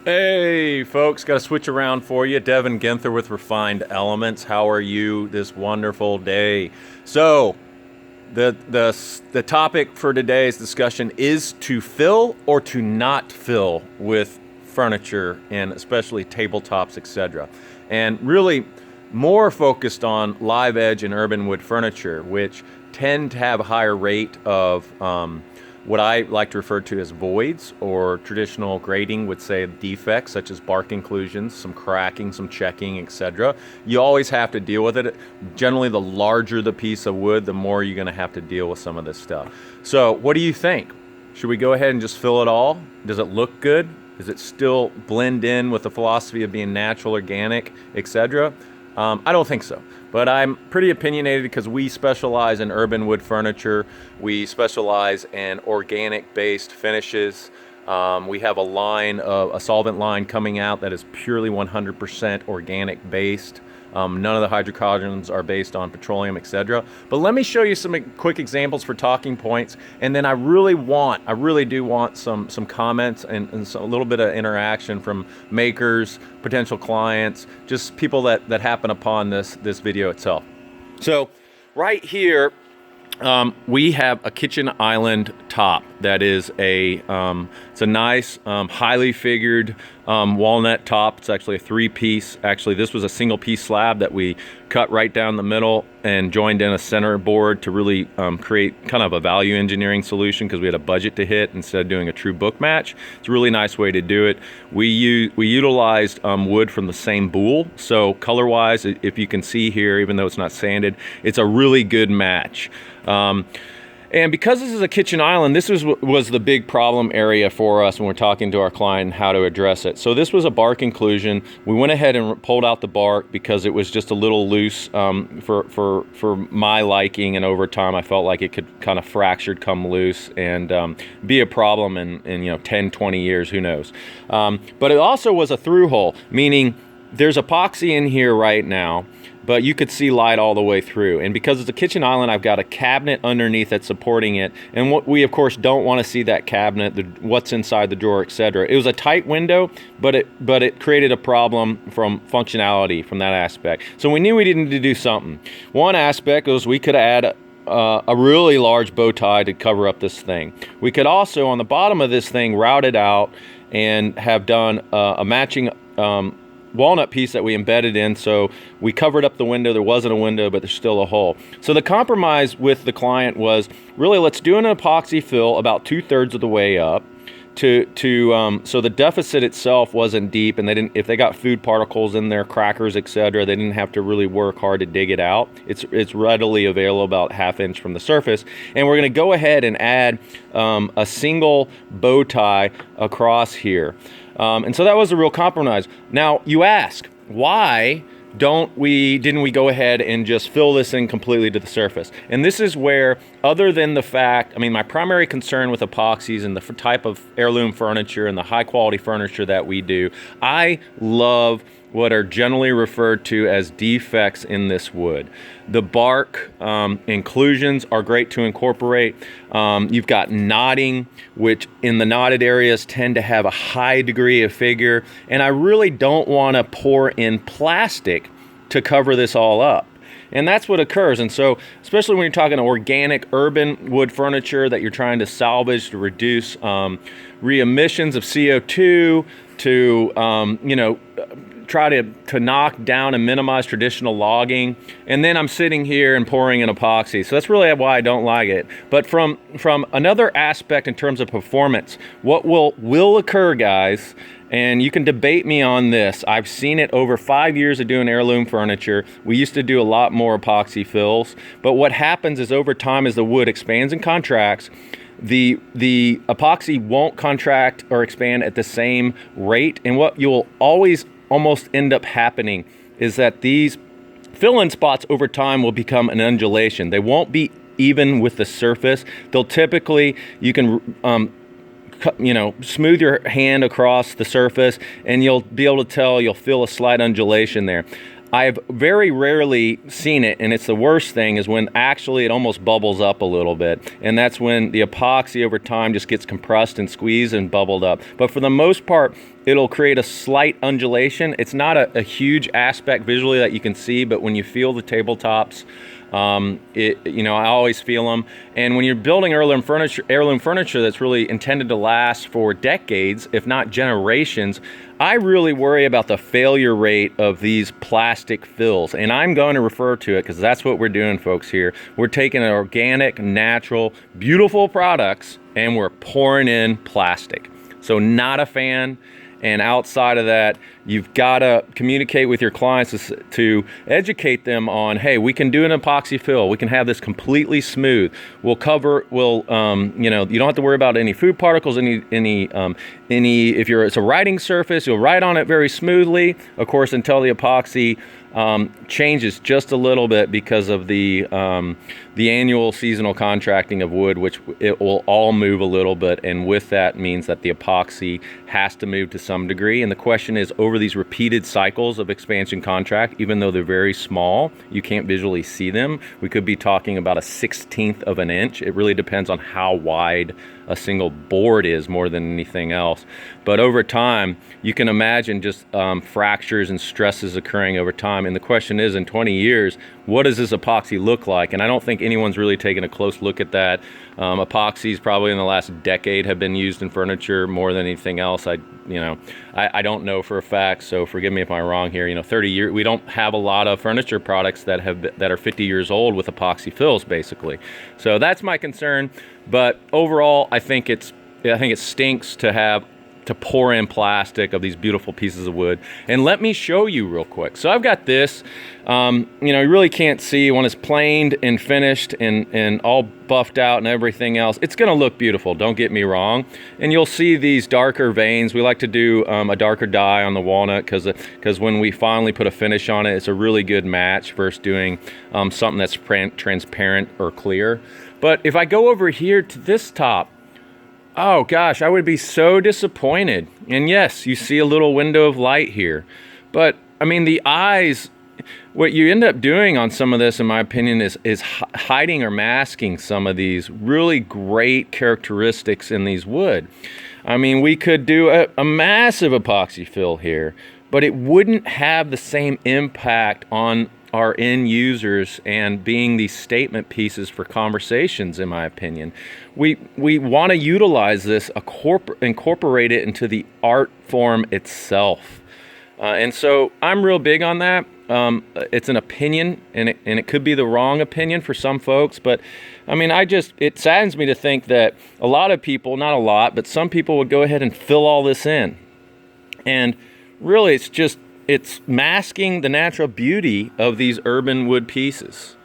Hey folks, got to switch around for you. Devin Ginther with Refined Elements. How are you this wonderful day? So, the topic for today's discussion is to fill or to not fill with furniture and especially tabletops, etc. And really more focused on live edge and urban wood furniture, which tend to have a higher rate of what I like to refer to as voids, or traditional grading would say defects such as bark inclusions, some cracking, some checking, etc. You always have to deal with it. Generally, the larger the piece of wood, the more you're going to have to deal with some of this stuff. So what do you think? Should we go ahead and just fill it all? Does it look good? Does it still blend in with the philosophy of being natural, organic, etc.? I don't think so. But I'm pretty opinionated because we specialize in urban wood furniture. We specialize in organic-based finishes. We have a solvent line coming out that is purely 100% organic-based. None of the hydrocarbons are based on petroleum, etc. But let me show you some quick examples for talking points, and then I really do want some comments and a little bit of interaction from makers, potential clients, just people that happen upon this video itself. So right here, we have a kitchen island top that is it's a nice, highly figured walnut top. It's actually a three-piece. Actually, this was a single-piece slab that we cut right down the middle and joined in a center board to really create kind of a value engineering solution because we had a budget to hit instead of doing a true book match. It's a really nice way to do it. We utilized wood from the same boule, so color-wise, if you can see here, even though it's not sanded, it's a really good match. And because this is a kitchen island, this was the big problem area for us when we're talking to our client how to address it. So this was a bark inclusion. We went ahead and pulled out the bark because it was just a little loose for my liking, and over time I felt like it could kind of fractured, come loose, and be a problem in 10, 20 years, who knows. But it also was a through hole, meaning there's epoxy in here right now, but you could see light all the way through. And because it's a kitchen island, I've got a cabinet underneath that's supporting it. And what we, of course, don't want to see that cabinet, what's inside the drawer, etc. It was a tight window, but it created a problem from functionality from that aspect. So we knew we needed to do something. One aspect was we could add a really large bow tie to cover up this thing. We could also, on the bottom of this thing, route it out and have done a matching walnut piece that we embedded in, so we covered up the window. There wasn't a window, but there's still a hole. So the compromise with the client was really, let's do an epoxy fill about 2/3 of the way up so the deficit itself wasn't deep, and if they got food particles in there, crackers, etc., they didn't have to really work hard to dig it out. It's readily available about 1/2 inch from the surface, and we're going to go ahead and add a single bow tie across here. And so that was a real compromise. Now you ask, why didn't we go ahead and just fill this in completely to the surface? And this is where, other than the fact, my primary concern with epoxies and the type of heirloom furniture and the high quality furniture that we do, I love what are generally referred to as defects in this wood. The bark inclusions are great to incorporate. You've got knotting, which in the knotted areas tend to have a high degree of figure, and I really don't want to pour in plastic to cover this all up. And that's what occurs. And so, especially when you're talking organic urban wood furniture that you're trying to salvage to reduce re-emissions of CO2, to try to knock down and minimize traditional logging, and then I'm sitting here and pouring in epoxy. So that's really why I don't like it. But from another aspect in terms of performance, what will occur, guys, and you can debate me on this. I've seen it over 5 years of doing heirloom furniture. We used to do a lot more epoxy fills, but what happens is over time, as the wood expands and contracts, the epoxy won't contract or expand at the same rate, and what you'll almost end up happening is that these fill-in spots over time will become an undulation. They won't be even with the surface. They'll typically, you can smooth your hand across the surface and you'll be able to tell, you'll feel a slight undulation there. I've very rarely seen it, and it's the worst thing, is when actually it almost bubbles up a little bit. And that's when the epoxy over time just gets compressed and squeezed and bubbled up. But for the most part, it'll create a slight undulation. It's not a huge aspect visually that you can see, but when you feel the tabletops, I always feel them. And when you're building heirloom furniture that's really intended to last for decades, if not generations, I really worry about the failure rate of these plastic fills. And I'm going to refer to it because that's what we're doing, folks, here. We're taking an organic, natural, beautiful products and we're pouring in plastic. So not a fan. And outside of that, you've got to communicate with your clients to educate them on, hey, we can do an epoxy fill. We can have this completely smooth. You don't have to worry about any food particles, if it's a writing surface, you'll write on it very smoothly, of course, until the epoxy changes just a little bit because of the annual seasonal contracting of wood, which it will all move a little bit, and with that means that the epoxy has to move to some degree. And the question is, over these repeated cycles of expansion contract, even though they're very small, you can't visually see them. We could be talking about a 1/16 of an inch. It really depends on how wide a single board is more than anything else. But over time, you can imagine just fractures and stresses occurring over time. And the question is, in 20 years, what does this epoxy look like? And I don't think anyone's really taken a close look at that. Epoxies probably in the last decade have been used in furniture more than anything else. I don't know for a fact, so forgive me if I'm wrong here. 30 years, we don't have a lot of furniture products that are 50 years old with epoxy fills, basically. So that's my concern. But overall, I think it stinks to pour in plastic of these beautiful pieces of wood. And let me show you real quick. So I've got this, you really can't see when it's planed and finished and all buffed out and everything else. It's gonna look beautiful, don't get me wrong. And you'll see these darker veins. We like to do a darker dye on the walnut because when we finally put a finish on it, it's a really good match versus doing something that's transparent or clear. But if I go over here to this top, oh gosh, I would be so disappointed. And yes, you see a little window of light here. But I mean, the eyes, what you end up doing on some of this, in my opinion, is hiding or masking some of these really great characteristics in these wood. I mean, we could do a massive epoxy fill here, but it wouldn't have the same impact on our end users and being these statement pieces for conversations, in my opinion. We want to utilize this, incorporate it into the art form itself. And so I'm real big on that. It's an opinion, and it could be the wrong opinion for some folks, but I mean, it saddens me to think that a lot of people, not a lot, but some people would go ahead and fill all this in. And really, it's masking the natural beauty of these urban wood pieces.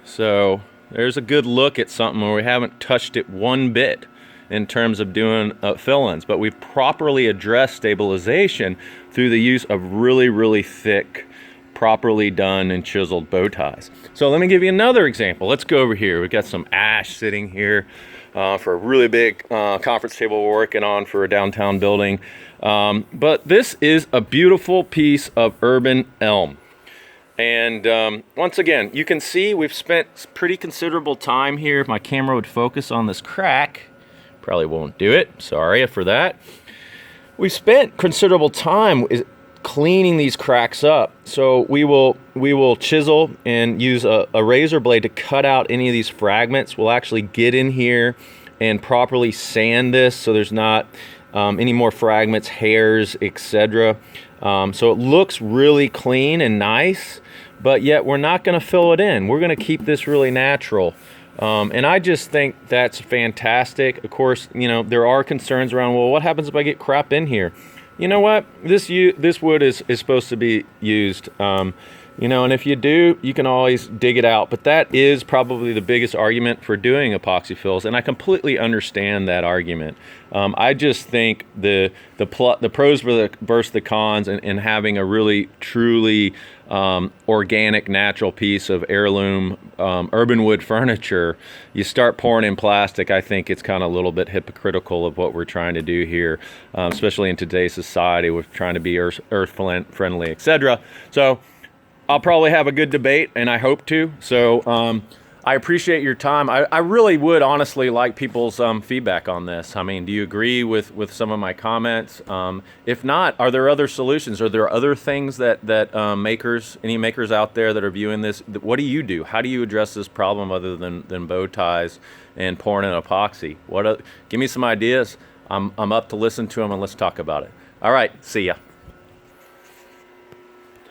So there's a good look at something where we haven't touched it one bit in terms of doing fill-ins, but we've properly addressed stabilization through the use of really, really thick, properly done and chiseled bow ties. So let me give you another example. Let's go over here. We've got some ash sitting here for a really big conference table we're working on for a downtown building. But this is a beautiful piece of urban elm. And once again, you can see we've spent pretty considerable time here. If my camera would focus on this crack, probably won't do it. Sorry for that. We spent considerable time cleaning these cracks up. So we will chisel and use a razor blade to cut out any of these fragments. We'll actually get in here and properly sand this so there's not any more fragments, hairs, etc. So it looks really clean and nice, but yet we're not going to fill it in. We're going to keep this really natural. And I just think that's fantastic. Of course, there are concerns around, well, what happens if I get crap in here? You know what? This wood is supposed to be used And if you do, you can always dig it out. But that is probably the biggest argument for doing epoxy fills, and I completely understand that argument. I just think the pros versus the cons, and having a really truly organic, natural piece of heirloom urban wood furniture, you start pouring in plastic. I think it's kind of a little bit hypocritical of what we're trying to do here, especially in today's society with trying to be earth friendly, etc. So I'll probably have a good debate, and I hope to. So I appreciate your time. I really would honestly like people's feedback on this. I mean, do you agree with some of my comments? If not, are there other solutions? Are there other things that any makers out there that are viewing this, what do you do? How do you address this problem other than bow ties and pouring in epoxy? Give me some ideas. I'm up to listen to them, and let's talk about it. All right, see ya.